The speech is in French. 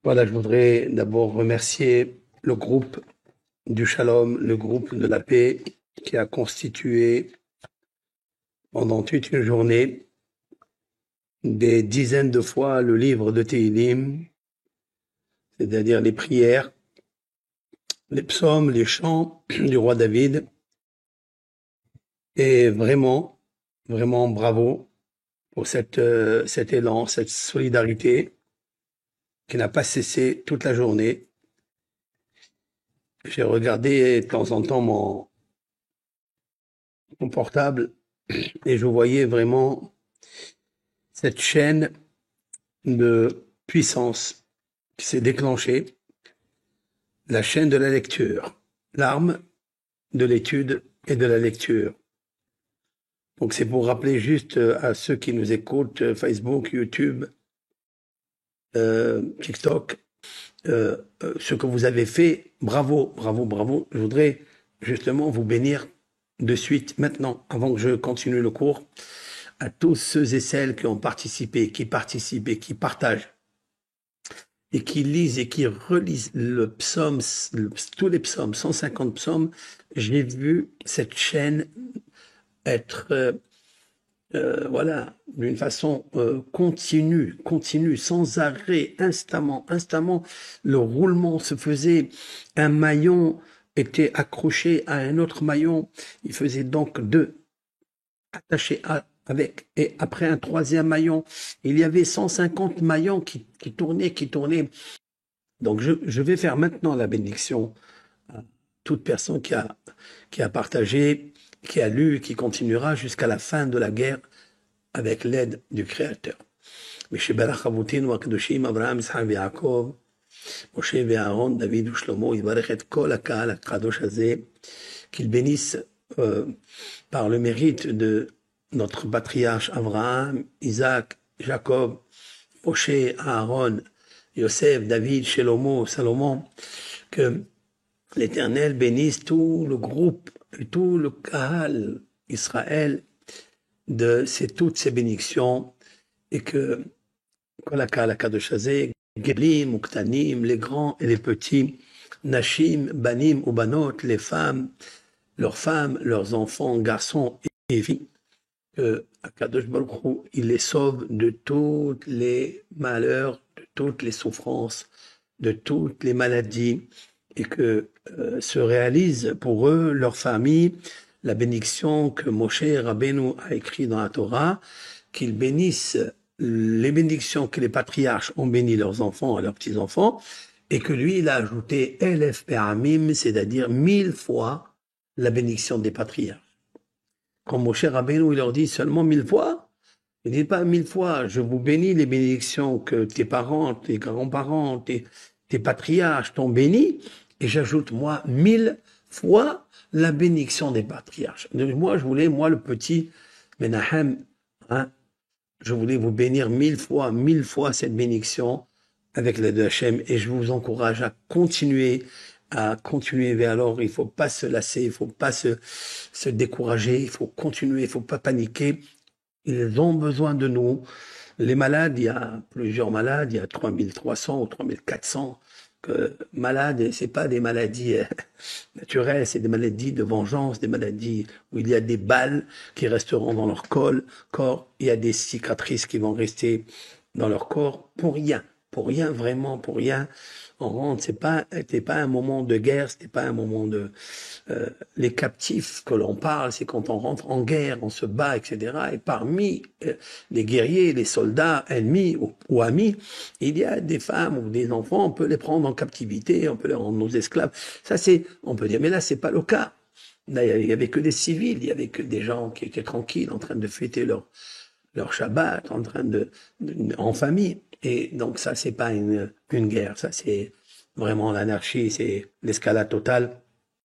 Voilà, je voudrais d'abord remercier le groupe du Shalom, le groupe de la paix, qui a constitué pendant toute une journée des dizaines de fois le livre de Tehillim, c'est-à-dire les prières, les psaumes, les chants du roi David. Et vraiment, vraiment bravo pour cet élan, cette solidarité qui n'a pas cessé toute la journée. J'ai regardé de temps en temps mon portable et je voyais vraiment cette chaîne de puissance qui s'est déclenchée, la chaîne de la lecture, l'arme de l'étude et de la lecture. Donc c'est pour rappeler juste à ceux qui nous écoutent, Facebook, YouTube, TikTok, ce que vous avez fait, bravo, bravo, bravo. Je voudrais justement vous bénir de suite, maintenant, avant que je continue le cours, à tous ceux et celles qui ont participé, qui participent et qui partagent et qui lisent et qui relisent le psaume, tous les psaumes, 150 psaumes. J'ai vu cette chaîne être voilà, d'une façon continue, sans arrêt, instamment. Le roulement se faisait, un maillon était accroché à un autre maillon, il faisait donc deux attachés avec, et après un troisième maillon, il y avait 150 maillons qui tournaient. Donc je vais faire maintenant la bénédiction à toute personne qui a partagé, qui a lu, qui continuera jusqu'à la fin de la guerre, avec l'aide du Créateur. ושברך אבותינו הקדושים אברהם, יצחק ויעקב, משה ואהרון, דוד ושלמה, יברך את כל הקהל הקדוש הזה, qu'il bénisse par le mérite de notre patriarche Abraham, Isaac, Jacob, Moshe, Aaron, Yosef, David, Shlomo, Salomon, que l'Éternel bénisse tout le groupe, tout le Kahal Israël, de toutes ces bénédictions, et que Kolaka Kadosh Hazeh, Gelim ou Ktanim, les grands et les petits, Nashim, Banim ou Banot, les femmes, leurs enfants, garçons et filles, que Akadosh Baruch Hu, il les sauve de tous les malheurs, de toutes les souffrances, de toutes les maladies, et que se réalise pour eux, leur famille, la bénédiction que Moshe Rabbeinu a écrit dans la Torah, qu'ils bénissent les bénédictions que les patriarches ont béni leurs enfants et leurs petits-enfants, et que lui, il a ajouté Elef Pe'amim, c'est-à-dire 1000 fois la bénédiction des patriarches. Quand Moshe Rabbeinu, il leur dit seulement 1000 fois, il ne dit pas 1000 fois, je vous bénis les bénédictions que tes parents, tes grands-parents, tes patriarches t'ont béni, et j'ajoute moi 1000 fois la bénédiction des patriarches. Donc, moi, je voulais, moi, le petit Menahem, je voulais vous bénir 1000 fois cette bénédiction avec l'aide de Hachem, et je vous encourage à continuer. Mais alors, il faut pas se lasser, il faut pas se décourager, il faut continuer, il faut pas paniquer. Ils ont besoin de nous. Les malades, il y a plusieurs malades, il y a 3300 ou 3400 malades, c'est pas des maladies naturelles, c'est des maladies de vengeance, des maladies où il y a des balles qui resteront dans leur corps, il y a des cicatrices qui vont rester dans leur corps pour rien, vraiment pour rien. On rentre, c'était pas un moment de guerre, c'était pas un moment de les captifs que l'on parle, c'est quand on rentre en guerre, on se bat, etc. Et parmi les guerriers, les soldats ennemis ou amis, il y a des femmes ou des enfants, on peut les prendre en captivité, on peut les rendre nos esclaves. Ça on peut dire, mais là c'est pas le cas. Là, il y avait que des civils, il y avait que des gens qui étaient tranquilles, en train de fêter leur Shabbat, en famille. Et donc ça, c'est pas une guerre, ça c'est vraiment l'anarchie, c'est l'escalade totale.